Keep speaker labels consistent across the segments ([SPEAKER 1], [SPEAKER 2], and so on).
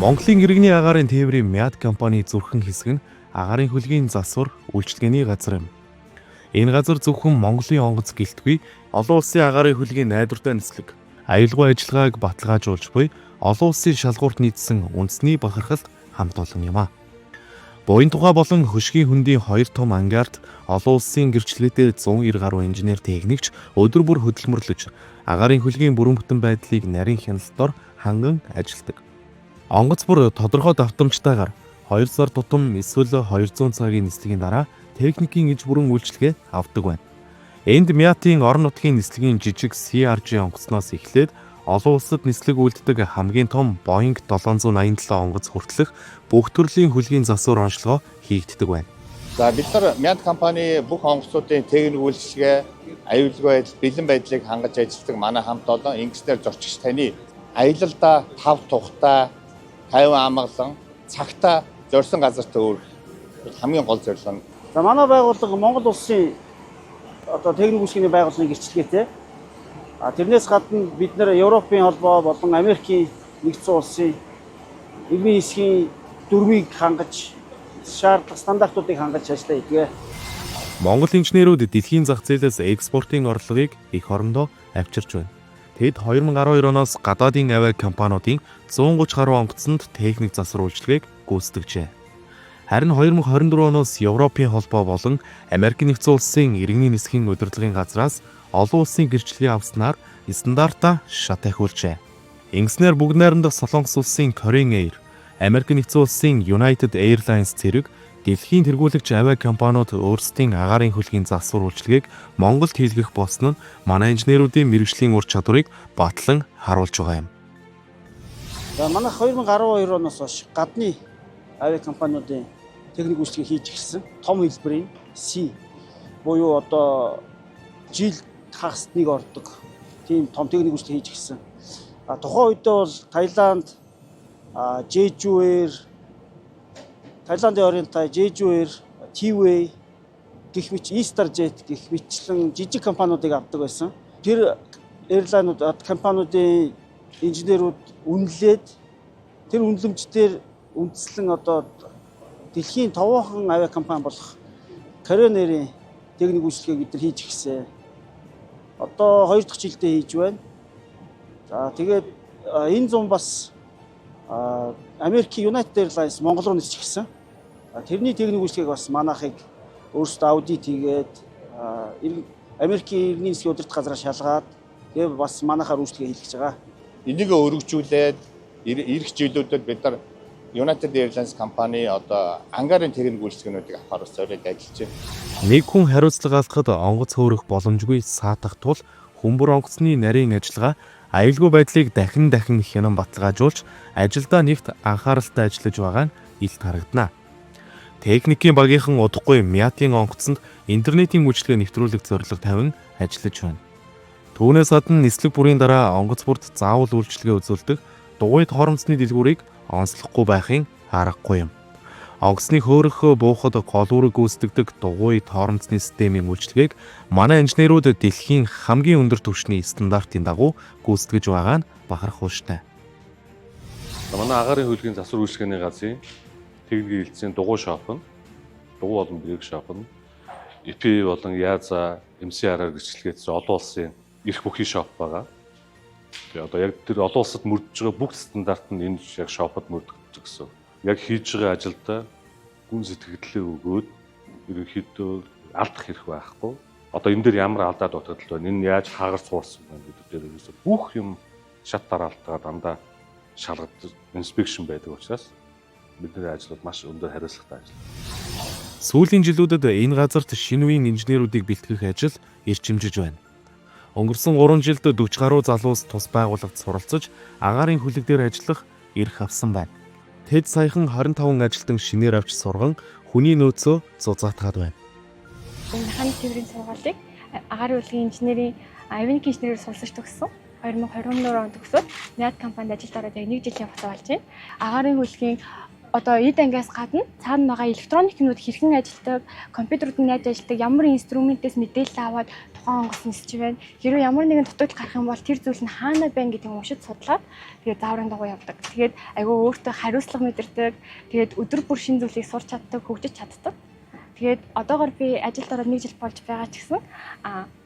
[SPEAKER 1] Монголын иргэний агаарын тээврийн МЯД компани зүрхэн хэсэг нь агаарын хөлгийн засвар үйлчилгээний газар юм. Энэ газар зөвхөн Монголын онгоц гэлтгүй олон улсын агаарын хөлгийн найдвартай нислэг, аюулгүй ажиллагааг баталгаажуулж буй олон улсын шалгуурт нийцсэн үндэсний бахархалт хамт олон юм а. Буян тухай болон хөшгийн хөндийн 2 том ангаарт олон улсын гэрчлэлтэй 190 гаруй инженер техникч өдөр бүр хөдөлмөрлөж агаарын хөлгийн бүрэн бүтэн байдлыг нарийн хяналтаар ханган ажилладаг. Онгоц бүр тодорхой давтамжтайгаар 2 сар тутам эсвэл 200 цагийн нислэгийн дараа техникийн иж бүрэн үйлчилгээ авдаг байна. Энд МЯТ-ийн орон нутгийн нислэгийн жижиг CRG онгоцноос эхлээд олон улсад нислэг үйлддэг хамгийн том Boeing 787 онгоц хүртэлх бүх төрлийн хөлгийн засвар онцлогоо хийгддэг байна.
[SPEAKER 2] За бид нар МЯТ компани бүх онгоцуудын техник үйлчилгээ, аюулгүй байдал, бэлэн байдлыг хангаж ажилладаг манай хамт олон ингэснээр зорчигч таны аялалдаа тав тухтай 50 амгалан цагтаа зорьсон газарт өөрөх хамгийн гол зорилго нь.
[SPEAKER 3] За манай байгууллага Монгол улсын техник үйлчилгээний байгууллагын гэрчлэгээтэй. Тэрнээс гадна бид нэр Европын холбоо болон Америкийн нэгдсэн улсын иргэний хэсгийн дүрмийг хангаж шаардлага стандартуудыг хангаж ажиллаа хийгээ.
[SPEAKER 1] Монгол инженерүүд дэлхийн зах зээлээс экспортын орлогыг эх орондоо авчирч байна. Тэд 2012 оноос гадаадын авиа компаниудын 130 гаруй онгоцонд техник засвар үйлчилгээг гүйцэтгэжээ. Харин 2024 оноос Европын холбоо болон Америк нэгдсэн улсын иргэний нисхийн удирдлагын газраас олон улсын гэрчлэлийн авснаар стандартаа шат ахиулжээ. Ингэснээр бүгд найрамдах Солонгос улсын Korean Air, Америк нэгдсэн улсын United Airlines зэрэг дэлхийн тэргүүлэгч авиа компаниуд өөрсдийн агаарын хөлгийн засвар үйлчилгээг Монголд хийлгэх болсон нь манай инженеруудын мэргэжлийн ур чадварыг батлан харуулж байгаа юм.
[SPEAKER 3] За манайх 2012 оноос хойш гадны авиа компаниудын техник үйлчилгээ хийж ирсэн том хэлбэрийн C буюу жил хагас нэг ордог тийм том техник үйлчилгээ хийж ирсэн. Тухайн үедээ бол Таиланд, Jeju Air, Таиландын Oriental, Jeju Air, T-Way гэх мэт EasterJet гэх мэтлэн жижиг компаниудыг авдаг байсан. Тэр эйрлайнууд компаниудын инженерүүд үнэлээд тэр үнэлэмжээр үндэслэн дэлхийн товоохон авиа компани болох Korean Air-ийн техник үйлчилгээг бид нар хийж ирсэн. 2 дахь жилдээ хийж байна. За тэгээд энэ зам бас Америкийн United Airlines Монгол руу нисэж гисэн. Тэрний техник үйлчилгээг бас манайхыг өөрсдөө аудит хийгээд Америкийн иргэний нисхийн удирдах газраас шалгаад тэгээд бас манайхаар үйлчилгээ хийлгэж байгаа.
[SPEAKER 2] Энийг өргөжүүлээд ирэх жилүүдэд бид нар United Airlines компани ангаарын техник үйлчилгээнүүдийг авахар зориулж ажиллаж байна.
[SPEAKER 1] Нэг хүн хариуцлага алхахад онгоц хөөрөх боломжгүй саатах тул хүмбэр онгоцны нарийн ажиллагаа аюулгүй байдлыг дахин хянан баталгаажуулж ажилдаа нэгт анхааралтай ажиллаж байгаа нь илт харагдана. Техникийн багийнхан удахгүй МЯТ-ийн онгоцонд интернетийн үйлчилгээ нэвтрүүлэх зорилго тавин ажиллаж байна. Түүнээс гадна нислэг бүрийн дараа онгоц бүрд заавал үйлчилгээ үзүүлдэг дугуйд хоромцны дэлгүүрийг онцлохгүй байхын аргагүй юм. Онгоцны хөөрөх буухад гол үүрэг гүйцэтгэдэг дугуйд хоромцны системийн үйлчилгээг манай инженерүүд дэлхийн хамгийн өндөр түвшний стандартын дагуу гүйцэтгэж байгаа нь бахархууштай.
[SPEAKER 4] Манай агаарын хөлгийн засвар үйлчилгээний газрын техникийн хэлтсийн дугуй шоп нь, дугуй болон брейк шоп нь, EP болон ЯЗА, MCR-аар гэрчлэгээдсэн олон улсын эрх бүхий шоп байгаа. Тэгээд яг тэр олон улсад мөрдөж байгаа бүх стандарт нь энэ яг шопод мөрдөгдөж гэсэн. Яг хийж байгаа ажилдаа гүн сэтгэлээ өгөөд ерөнхийдөө алдах хэрэг байхгүй. Энэ дээр ямар алдаа дутагдал байна? Энэ яаж хаагар цуурсан байна гэдэг дээр ерөөсөө бүх юм шат дараалтаа дандаа шалгад инспекшн байдаг учраас бидний ажлууд маш өндөр хариуцлагатай ажил.
[SPEAKER 1] Сүүлийн жилүүдэд энэ газарт шинэ үеийн инженеруудыг бэлтгэх ажил эрчимжиж байна. Өнгөрсөн 3 жилд 40 гаруй залуус тус байгууллагад суралцж агаарын хөлөг дээр ажиллах эрх авсан байна. Тэд саяхан 25 ажилтан шинээр авч сурган хүний нөөцөө зузаатгаад байна.
[SPEAKER 5] Энэ механик тээврийн сургуулийг агаарын хөлгийн инженерийн авианик инженерээр суралцж төгссөн. 2024 онд төгсөөд МЯТ компанид ажилд ороод яг 1 жилийн хугацаа болж байна. Агаарын хөлгийн эд ангиас гадна цаана байгаа электроник юмнууд хэрхэн ажилладаг, компьютерууд нь яаж ажилладаг, ямар инструментээс мэдээлэл аваад тухайн онгоц нисэж байна. Хэрвээ ямар нэгэн дутагдал гарах юм бол тэр зүйл нь хаана байна гэдгийг уншиж судлаад тэгээд зааврын дагуу явдаг. Тэгээд айгүй өөртөө хариуцлага мэдэрдэг. Тэгээд өдөр бүр шинэ зүйлийг сурч чаддаг, хөгжиж чаддаг. Тэгээд одоогоор би ажилд ороод 1 жил болж байгаа ч гэсэн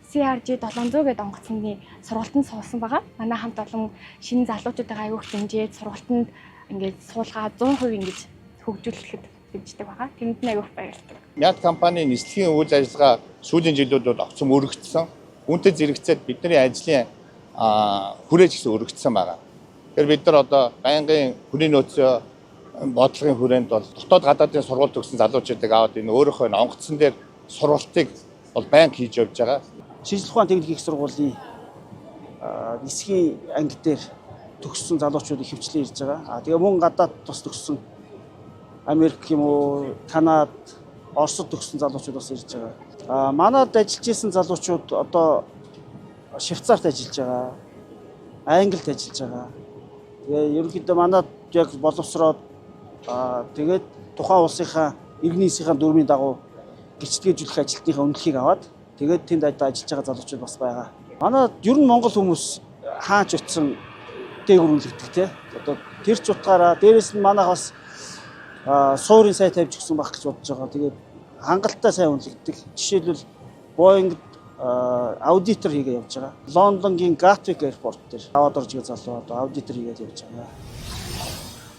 [SPEAKER 5] CRG 700 гэдэг онгоцны сургалтанд суусан байгаа. Манай хамт олон шинэ залуучуудаа аягүй их дэмжиж сургалтанд ингээд суулгаа 100% ингэж хөгжүүлэхэд дэмждэг байгаа. Тэнд нь аягүй их баярлалаа.
[SPEAKER 2] Мят компани нислэгийн үйл ажиллагаа сүүлийн жилүүдэд огцом өргөцсөн. Үүнтэй зэрэгцээд бидний ажлын хүрээж гэсэн өргөцсөн байгаа. Тэгэхээр бид нар одоо байнгын хүний нөөцөө бодлогын хүрээнд бол дотоод гадаадын сургууль төгссөн залуучуудыг аваад энэ өөрийнхөө онгоцсон дээр сургалтыг бол байнга хийж явж байгаа.
[SPEAKER 3] Шинжлэх ухааны техник их сургуулийн нисхийн анги дээр төгссөн залуучуудыг хөвчлэн ирж байгаа. Тэгээ мөн гадаад бас төгссөн Америк юм уу, Канад, Оросд төгссөн залуучууд бас ирж байгаа. Манайд ажиллаж исэн залуучууд одоо Швейцарт ажиллаж байгаа. Англид ажиллаж байгаа. Тэгээ ерөнхийдөө манайд яг боловсроод тэгээд тухайн улсынхаа иргэний засгийн дүрмийн дагуу гिचтгэжүүлэх ажилтныхаа үнэлгээг аваад тэгээд тэнд ажиллаж байгаа залуучууд бас байгаа. Манай ер нь монгол хүмүүс хаач утсан дээгүүр үнэлэгдэх те. Одоо тэр ч утгаараа дээрэс нь манайх бас суурийн сай тавьж гисэн байх гэж бодож байгаа. Тэгээд хангалттай сайн үнэлэгдэх. Жишээлбэл Boeing аудитор хийгээ явж байгаа. Лондонгийн Gatwick Airport дээр аваад орж байгаа залуу одоо аудитор хийгээд явж байгаа.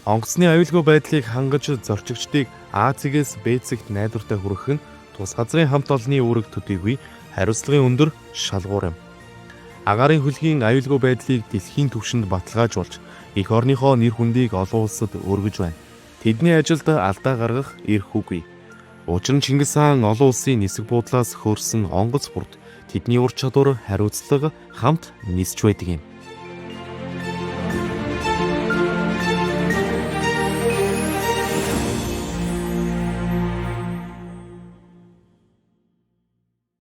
[SPEAKER 1] Онгоцны аюулгүй байдлыг хангаж зорчигчдыг А цэгээс Б цэгт найдвартай хүргэх нь тус газрын хамт олонны үүрэг төдийгүй хариуцлагын өндөр шалгуур юм. Агаарын хөлгийн аюулгүй байдлыг дэлхийн түвшинд баталгаажуулж эх орныхоо нэр хүндийг олон улсад өргөж байна. Тэдний ажилд алдаа гаргах эрх үгүй. Учир нь Чингис хаан олон улсын нисэх буудлаас хөрсөн онгоц бүрд тэдний ур чадвар, хариуцлага хамт нисж байдаг юм.